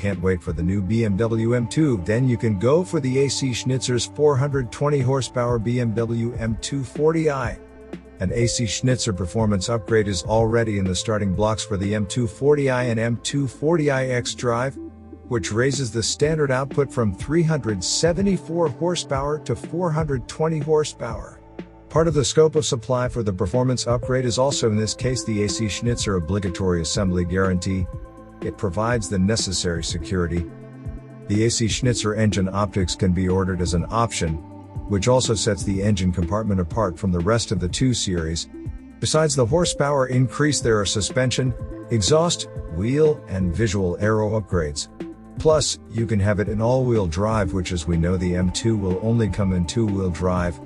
can't wait for the new BMW M2, then you can go for the AC Schnitzer's 420 horsepower BMW M240i. An AC Schnitzer performance upgrade is already in the starting blocks for the M240i and M240i xDrive, which raises the standard output from 374 horsepower to 420 horsepower. Part of the scope of supply for the performance upgrade is also in this case the AC Schnitzer obligatory assembly guarantee. It provides the necessary security. The AC Schnitzer engine optics can be ordered as an option, which also sets the engine compartment apart from the rest of the 2 Series. Besides the horsepower increase, there are suspension, exhaust, wheel, and visual aero upgrades. Plus, you can have it in all-wheel drive, which as we know the M2 will only come in 2-wheel drive.